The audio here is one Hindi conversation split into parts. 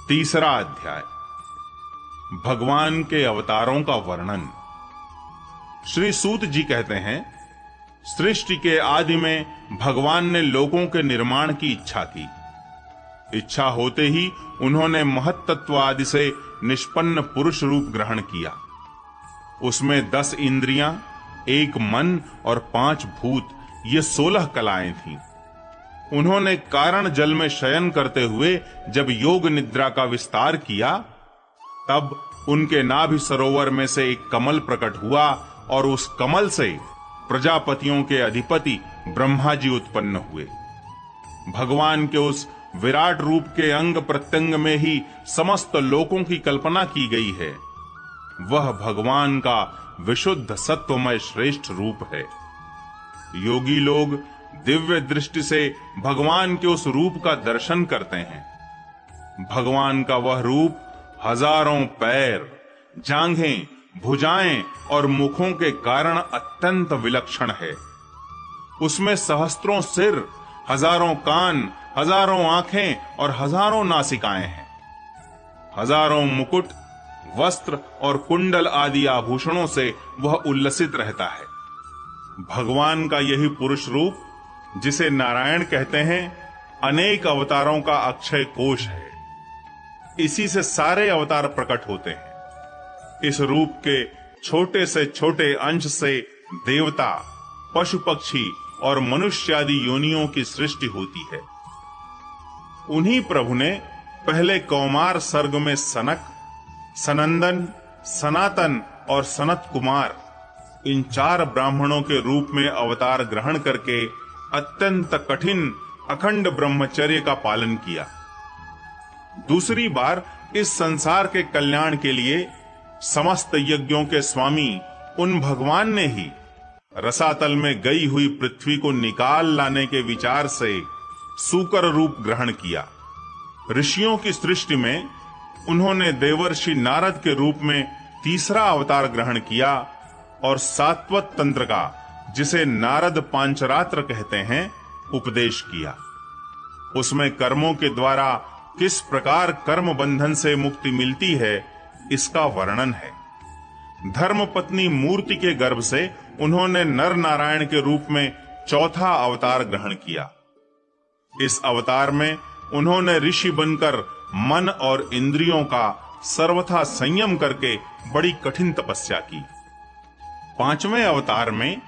तीसरा अध्याय, भगवान के अवतारों का वर्णन। श्री सूत जी कहते हैं, सृष्टि के आदि में भगवान ने लोकों के निर्माण की इच्छा की। इच्छा होते ही उन्होंने महत्तत्व आदि से निष्पन्न पुरुष रूप ग्रहण किया। उसमें 10 इंद्रियां, 1 मन और 5 भूत, ये 16 कलाएं थीं। उन्होंने कारण जल में शयन करते हुए जब योग निद्रा का विस्तार किया, तब उनके नाभि सरोवर में से एक कमल प्रकट हुआ और उस कमल से प्रजापतियों के अधिपति ब्रह्मा जी उत्पन्न हुए। भगवान के उस विराट रूप के अंग प्रत्यंग में ही समस्त लोकों की कल्पना की गई है। वह भगवान का विशुद्ध सत्वमय श्रेष्ठ रूप है। योगी लोग दिव्य दृष्टि से भगवान के उस रूप का दर्शन करते हैं। भगवान का वह रूप हजारों पैर, जांघें, भुजाएं और मुखों के कारण अत्यंत विलक्षण है। उसमें सहस्त्रों सिर, हजारों कान, हजारों आंखें और हजारों नासिकाएं हैं। हजारों मुकुट, वस्त्र और कुंडल आदि आभूषणों से वह उल्लसित रहता है। भगवान का यही पुरुष रूप, जिसे नारायण कहते हैं, अनेक अवतारों का अक्षय कोश है। इसी से सारे अवतार प्रकट होते हैं। इस रूप के छोटे से छोटे अंश से देवता, पशु पक्षी और मनुष्य आदि योनियों की सृष्टि होती है। उन्हीं प्रभु ने पहले कौमार सर्ग में सनक, सनंदन, सनातन और सनत कुमार, इन 4 ब्राह्मणों के रूप में अवतार ग्रहण करके अत्यंत कठिन अखंड ब्रह्मचर्य का पालन किया। दूसरी बार इस संसार के कल्याण के लिए समस्त यज्ञों के स्वामी उन भगवान ने ही रसातल में गई हुई पृथ्वी को निकाल लाने के विचार से सूकर रूप ग्रहण किया। ऋषियों की सृष्टि में उन्होंने देवर्षि नारद के रूप में तीसरा अवतार ग्रहण किया और सात्वत तंत्र का, जिसे नारद पांचरात्र कहते हैं, उपदेश किया। उसमें कर्मों के द्वारा किस प्रकार कर्म बंधन से मुक्ति मिलती है, इसका वर्णन है। धर्म पत्नी मूर्ति के गर्भ से उन्होंने नर नारायण के रूप में चौथा अवतार ग्रहण किया। इस अवतार में उन्होंने ऋषि बनकर मन और इंद्रियों का सर्वथा संयम करके बड़ी कठिन तपस्या की। 5वें अवतार में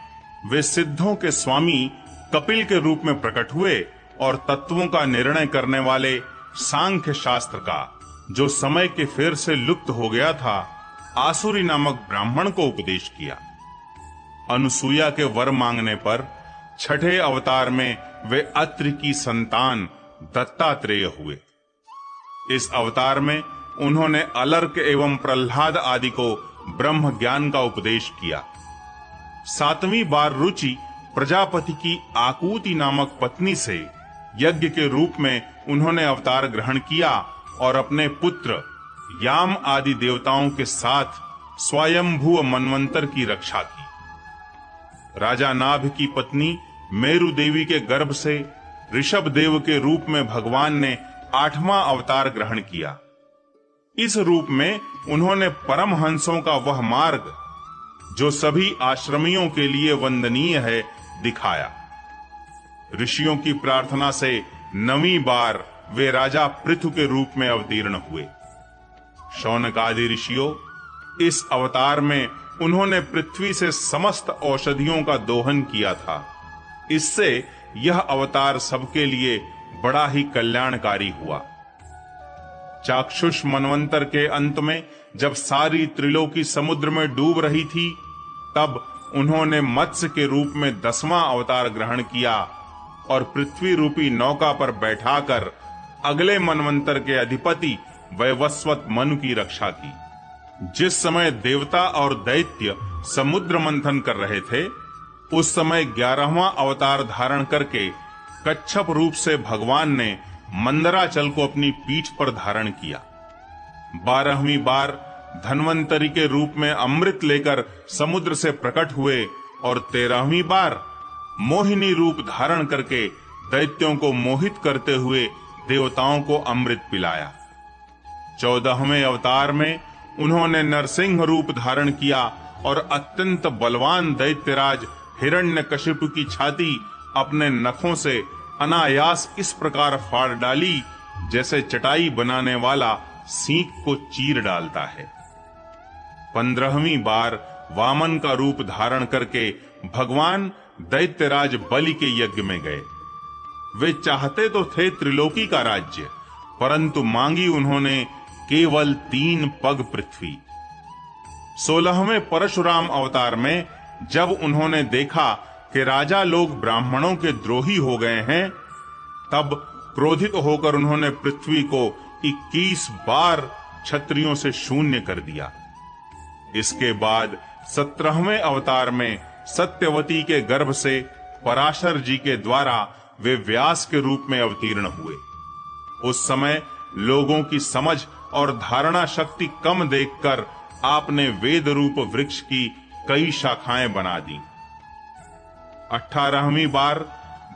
वे सिद्धों के स्वामी कपिल के रूप में प्रकट हुए और तत्वों का निर्णय करने वाले सांख्य शास्त्र का, जो समय के फेर से लुप्त हो गया था, आसुरी नामक ब्राह्मण को उपदेश किया। अनुसूया के वर मांगने पर 6ठे अवतार में वे अत्रि की संतान दत्तात्रेय हुए। इस अवतार में उन्होंने अलर्क एवं प्रह्लाद आदि को ब्रह्म ज्ञान का उपदेश किया। 7वीं बार रुचि प्रजापति की आकूति नामक पत्नी से यज्ञ के रूप में उन्होंने अवतार ग्रहण किया और अपने पुत्र याम आदि देवताओं के साथ स्वयंभू मनवंतर की रक्षा की। राजा नाभ की पत्नी मेरु देवी के गर्भ से ऋषभ देव के रूप में भगवान ने 8वां अवतार ग्रहण किया। इस रूप में उन्होंने परमहंसों का वह मार्ग, जो सभी आश्रमियों के लिए वंदनीय है, दिखाया। ऋषियों की प्रार्थना से 9वीं बार वे राजा पृथु के रूप में अवतीर्ण हुए। शौनक आदि ऋषियों, इस अवतार में उन्होंने पृथ्वी से समस्त औषधियों का दोहन किया था। इससे यह अवतार सबके लिए बड़ा ही कल्याणकारी हुआ। चाक्षुष मनवंतर के अंत में जब सारी त्रिलोकी समुद्र में डूब रही थी, तब उन्होंने मत्स्य के रूप में 10वां अवतार ग्रहण किया और पृथ्वी रूपी नौका पर बैठाकर अगले मनवंतर के अधिपति वैवस्वत मनु की रक्षा की। जिस समय देवता और दैत्य समुद्र मंथन कर रहे थे, उस समय 11वां अवतार धारण करके कच्छप रूप से भगवान ने मंदराचल को अपनी पीठ पर धारण किया। 12वीं बार धन्वंतरी के रूप में अमृत लेकर समुद्र से प्रकट हुए और 13वीं बार मोहिनी रूप धारण करके दैत्यों को मोहित करते हुए देवताओं को अमृत पिलाया। 14वें अवतार में उन्होंने नरसिंह रूप धारण किया और अत्यंत बलवान दैत्यराज हिरण्यकशिपु की छाती अपने नखों से अनायास इस प्रकार फाड़ डाली जैसे चटाई बनाने वाला सींग को चीर डालता है। 15वीं बार वामन का रूप धारण करके भगवान दैत्यराज बलि के यज्ञ में गए। वे चाहते तो थे त्रिलोकी का राज्य, परंतु मांगी उन्होंने केवल 3 पग पृथ्वी। 16वें परशुराम अवतार में जब उन्होंने देखा कि राजा लोग ब्राह्मणों के द्रोही हो गए हैं, तब क्रोधित होकर उन्होंने पृथ्वी को 21 बार क्षत्रियों से शून्य कर दिया। इसके बाद 17वें अवतार में सत्यवती के गर्भ से पराशर जी के द्वारा वे व्यास के रूप में अवतीर्ण हुए। उस समय लोगों की समझ और धारणा शक्ति कम देखकर आपने वेद रूप वृक्ष की कई शाखाएं बना दी। 18वीं बार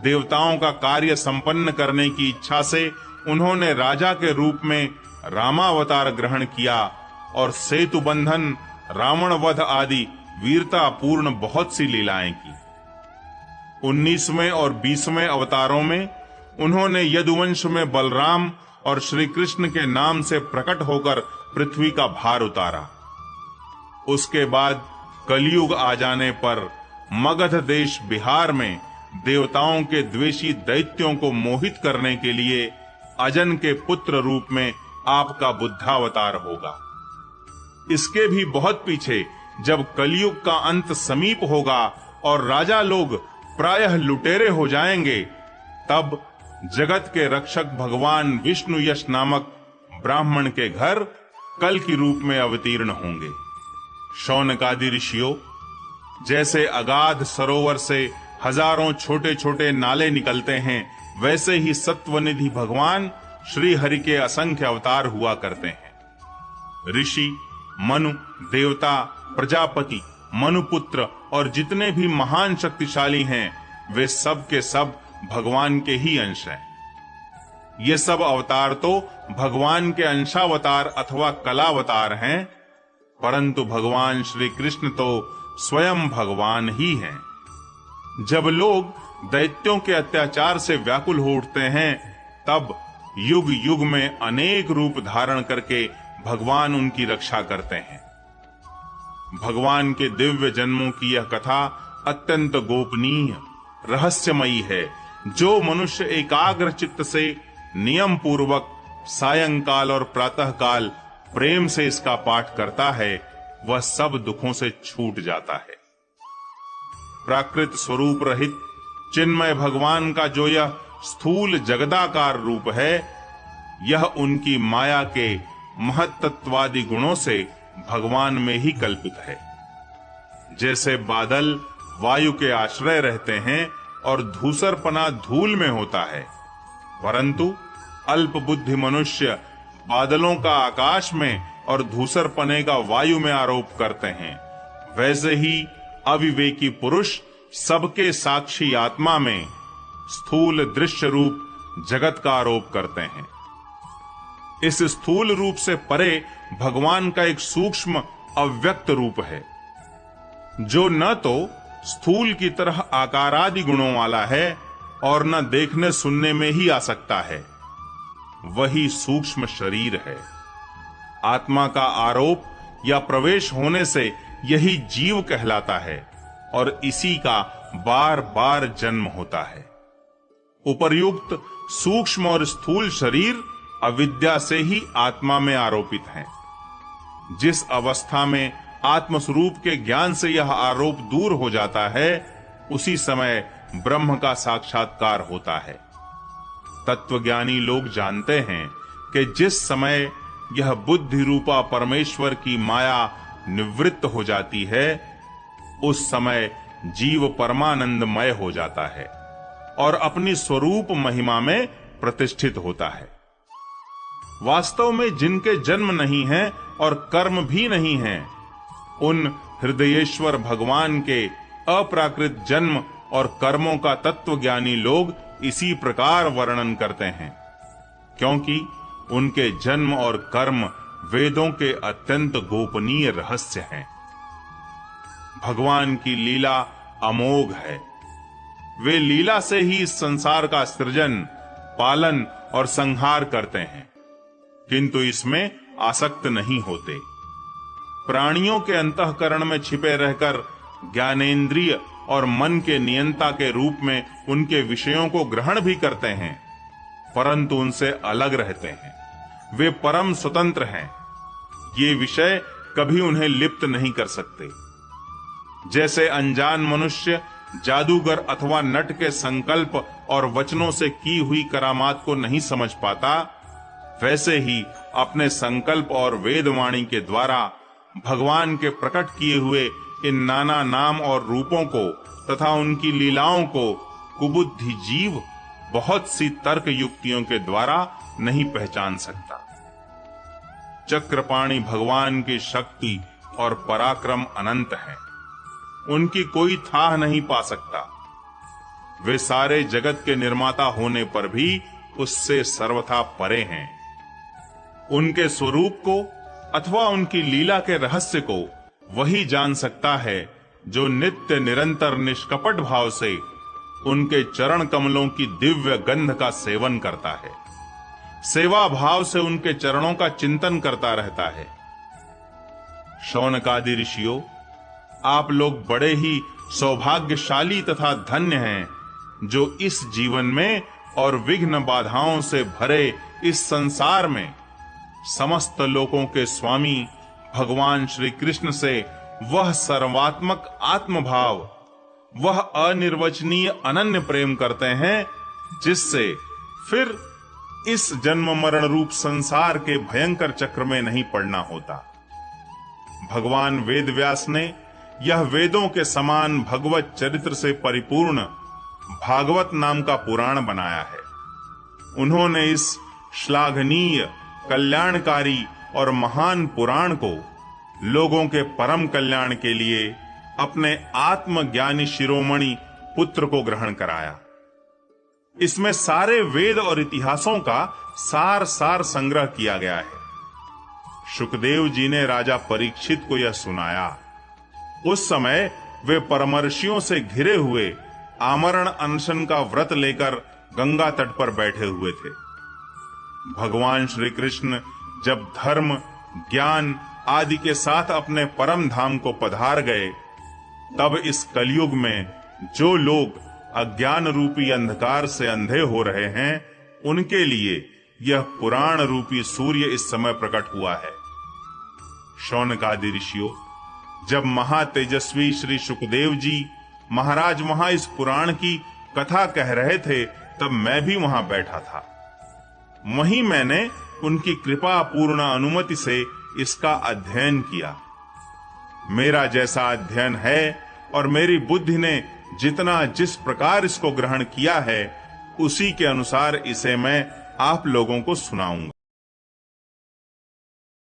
देवताओं का कार्य संपन्न करने की इच्छा से उन्होंने राजा के रूप में रामावतार ग्रहण किया और सेतु बंधन, रावण वध आदि वीरतापूर्ण बहुत सी लीलाएं की। 19वें और 20वें अवतारों में उन्होंने यदुवंश में बलराम और श्री कृष्ण के नाम से प्रकट होकर पृथ्वी का भार उतारा। उसके बाद कलयुग आ जाने पर मगध देश बिहार में देवताओं के द्वेषी दैत्यों को मोहित करने के लिए अजन के पुत्र रूप में आपका बुद्धावतार होगा। इसके भी बहुत पीछे जब कलयुग का अंत समीप होगा और राजा लोग प्रायः लुटेरे हो जाएंगे, तब जगत के रक्षक भगवान विष्णु यश नामक ब्राह्मण के घर कल की रूप में अवतीर्ण होंगे। शौनकादि ऋषियों, जैसे अगाध सरोवर से हजारों छोटे छोटे नाले निकलते हैं, वैसे ही सत्वनिधि भगवान श्री हरि के असंख्य अवतार हुआ करते हैं। ऋषि, मनु, देवता, प्रजापति, मनुपुत्र और जितने भी महान शक्तिशाली हैं, वे सब के सब भगवान के ही अंश हैं। ये सब अवतार तो भगवान के अंशावतार अथवा कलावतार हैं, परंतु भगवान श्री कृष्ण तो स्वयं भगवान ही हैं। जब लोग दैत्यों के अत्याचार से व्याकुल हो उठते हैं, तब युग युग में अनेक रूप धारण करके भगवान उनकी रक्षा करते हैं। भगवान के दिव्य जन्मों की यह कथा अत्यंत गोपनीय, रहस्यमयी है। जो मनुष्य एकाग्र चित्त से नियम पूर्वक सायंकाल और प्रातःकाल प्रेम से इसका पाठ करता है, वह सब दुखों से छूट जाता है। प्राकृत स्वरूप रहित चिन्मय भगवान का जो यह स्थूल जगदाकार रूप है, यह उनकी माया के महत्त्वादि गुणों से भगवान में ही कल्पित है। जैसे बादल वायु के आश्रय रहते हैं और धूसरपना धूल में होता है, परंतु अल्प बुद्धि मनुष्य बादलों का आकाश में और धूसरपने का वायु में आरोप करते हैं, वैसे ही अविवेकी पुरुष सबके साक्षी आत्मा में स्थूल दृश्य रूप जगत का आरोप करते हैं। इस स्थूल रूप से परे भगवान का एक सूक्ष्म अव्यक्त रूप है, जो न तो स्थूल की तरह आकारादि गुणों वाला है और न देखने सुनने में ही आ सकता है। वही सूक्ष्म शरीर है। आत्मा का आरोप या प्रवेश होने से यही जीव कहलाता है और इसी का बार बार जन्म होता है। उपर्युक्त सूक्ष्म और स्थूल शरीर अविद्या से ही आत्मा में आरोपित हैं। जिस अवस्था में आत्मस्वरूप के ज्ञान से यह आरोप दूर हो जाता है, उसी समय ब्रह्म का साक्षात्कार होता है। तत्वज्ञानी लोग जानते हैं कि जिस समय यह बुद्धि रूपा परमेश्वर की माया निवृत्त हो जाती है, उस समय जीव परमानंदमय हो जाता है और अपनी स्वरूप महिमा में प्रतिष्ठित होता है। वास्तव में जिनके जन्म नहीं है और कर्म भी नहीं है, उन हृदयेश्वर भगवान के अप्राकृत जन्म और कर्मों का तत्वज्ञानी लोग इसी प्रकार वर्णन करते हैं, क्योंकि उनके जन्म और कर्म वेदों के अत्यंत गोपनीय रहस्य हैं। भगवान की लीला अमोघ है। वे लीला से ही इस संसार का सृजन, पालन और संहार करते हैं, किंतु इसमें आसक्त नहीं होते। प्राणियों के अंतःकरण में छिपे रहकर ज्ञानेंद्रिय और मन के नियंता के रूप में उनके विषयों को ग्रहण भी करते हैं, परंतु उनसे अलग रहते हैं। वे परम स्वतंत्र हैं। ये विषय कभी उन्हें लिप्त नहीं कर सकते। जैसे अनजान मनुष्य जादूगर अथवा नट के संकल्प और वचनों से की हुई करामात को नहीं समझ पाता, वैसे ही अपने संकल्प और वेदवाणी के द्वारा भगवान के प्रकट किए हुए इन नाना नाम और रूपों को तथा उनकी लीलाओं को कुबुद्धि जीव बहुत सी तर्क युक्तियों के द्वारा नहीं पहचान सकता। चक्रपाणि भगवान की शक्ति और पराक्रम अनंत है। उनकी कोई थाह नहीं पा सकता। वे सारे जगत के निर्माता होने पर भी उससे सर्वथा परे हैं। उनके स्वरूप को अथवा उनकी लीला के रहस्य को वही जान सकता है जो नित्य निरंतर निष्कपट भाव से उनके चरण कमलों की दिव्य गंध का सेवन करता है, सेवा भाव से उनके चरणों का चिंतन करता रहता है। शौनकादि ऋषियों, आप लोग बड़े ही सौभाग्यशाली तथा धन्य हैं जो इस जीवन में और विघ्न बाधाओं से भरे इस संसार में समस्त लोकों के स्वामी भगवान श्री कृष्ण से वह सर्वात्मक आत्मभाव, वह अनिर्वचनीय अनन्य प्रेम करते हैं जिससे फिर इस जन्म मरण रूप संसार के भयंकर चक्र में नहीं पड़ना होता। भगवान वेदव्यास ने यह वेदों के समान भगवत चरित्र से परिपूर्ण भागवत नाम का पुराण बनाया है। उन्होंने इस श्लाघनीय, कल्याणकारी और महान पुराण को लोगों के परम कल्याण के लिए अपने आत्मज्ञानी शिरोमणि पुत्र को ग्रहण कराया। इसमें सारे वेद और इतिहासों का सार संग्रह किया गया है। शुकदेव जी ने राजा परीक्षित को यह सुनाया। उस समय वे परमर्षियों से घिरे हुए आमरण अनशन का व्रत लेकर गंगा तट पर बैठे हुए थे। भगवान श्री कृष्ण जब धर्म, ज्ञान आदि के साथ अपने परम धाम को पधार गए, तब इस कलयुग में जो लोग अज्ञान रूपी अंधकार से अंधे हो रहे हैं, उनके लिए यह पुराण रूपी सूर्य इस समय प्रकट हुआ है। शौनकादि ऋषियों, जब महातेजस्वी श्री शुकदेव जी महाराज वहां इस पुराण की कथा कह रहे थे, तब मैं भी वहां बैठा था। वहीं मैंने उनकी कृपा पूर्ण अनुमति से इसका अध्ययन किया। मेरा जैसा अध्ययन है और मेरी बुद्धि ने जितना जिस प्रकार इसको ग्रहण किया है, उसी के अनुसार इसे मैं आप लोगों को सुनाऊंगा।